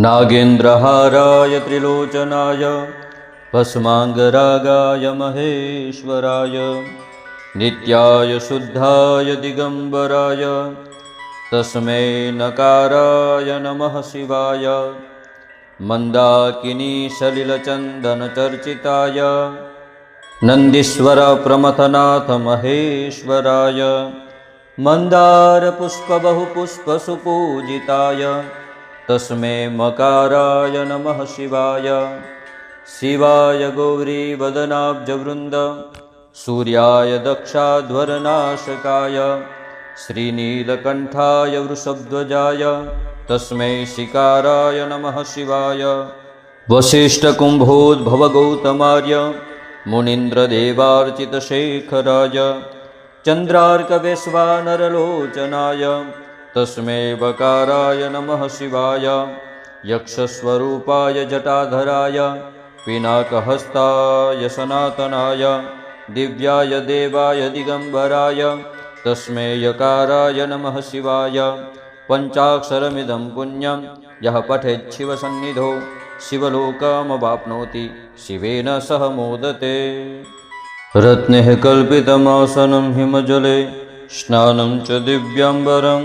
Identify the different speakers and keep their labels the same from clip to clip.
Speaker 1: नागेन्द्रहाराय त्रिलोचनाय भस्माङ्गरागाय महेश्वराय नित्याय शुद्धाय दिगम्बराय तस्मै नकाराय नमः शिवाय मन्दाकिनी सलिलचन्दनचर्चिताय नन्दीश्वर प्रमथनाथ महेश्वराय मन्दारपुष्पबहुपुष्पसुपूजिताय तस्मै मकाराय नमः शिवाय शिवाय गौरीवदनाब्जवृन्द सूर्याय दक्षाध्वरनाशकाय श्रीनीलकण्ठाय वृषभध्वजाय तस्मै शिकाराय नमः शिवाय वसिष्ठकुम्भोद्भवगौतमार्य मुनीन्द्रदेवार्चितशेखराय चन्द्रार्कवेश्वानरलोचनाय तस्मै बकाराय नमः शिवाय यक्षस्वरूपाय जटाधराय पिनाकहस्ताय सनातनाय दिव्याय देवाय दिगम्बराय तस्मै यकाराय नमः शिवाय पञ्चाक्षरमिदं पुण्यं यः पठेत् शिवसन्निधौ शिवलोकमवाप्नोति शिवेन सह मोदते। रत्नैः कल्पितमासनं हिमजले स्नानं च दिव्याम्बरं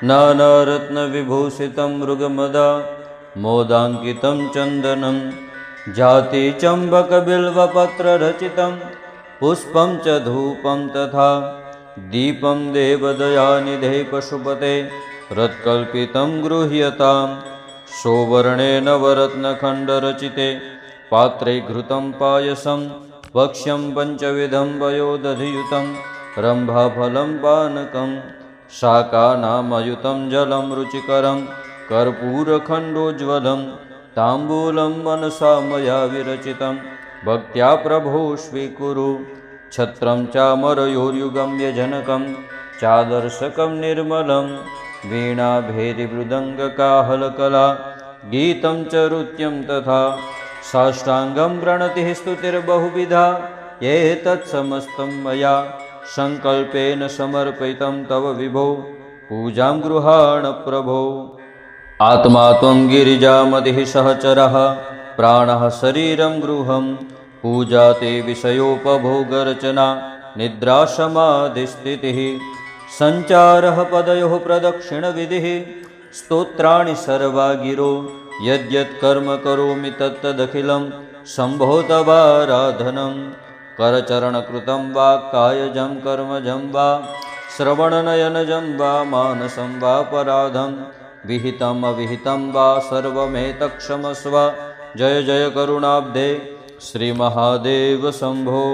Speaker 1: नानारत्नविभूषितं मृगमदा मोदाङ्कितं चन्दनं जातिचम्बकबिल्वपत्ररचितं पुष्पं च धूपं तथा दीपं देवदयानिधे पशुपते रत्कल्पितं गृह्यतां सौवर्णेन नवरत्नखण्डरचिते पात्रे घृतं पायसं भक्ष्यं पञ्चविधं वयोदधियुतं रम्भाफलं पानकं शाकानामयुतं जलं रुचिकरं कर्पूरखण्डोज्ज्वलं ताम्बूलं मनसा मया विरचितं भक्त्या प्रभो स्वीकुरु छत्रं चामरयोर्युगं व्यजनकं चादर्शकं निर्मलं वीणाभेरिमृदङ्गकाहलकला गीतं च नृत्यं तथा साष्टाङ्गं प्रणतिः स्तुतिर्बहुविधा एतत्समस्तं मया सङ्कल्पेन समर्पितं तव विभो पूजां गृहाण प्रभो। आत्मा त्वं गिरिजामतिः सहचरः प्राणः शरीरं गृहं पूजा ते विषयोपभोगरचना निद्रासमाधिस्थितिः सञ्चारः पदयोः प्रदक्षिणविधिः स्तोत्राणि सर्वा गिरो यद्यत् कर्म करोमि तत्तदखिलं शम्भो तवाराधनं करचरणकृतं वा कायजं कर्मजं वा श्रवणनयनजं वा मानसं वा पराधं विहितम् अविहितं वा सर्वमेतत्क्षमस्व। जय जय करुणाब्धे श्री महादेव शम्भो।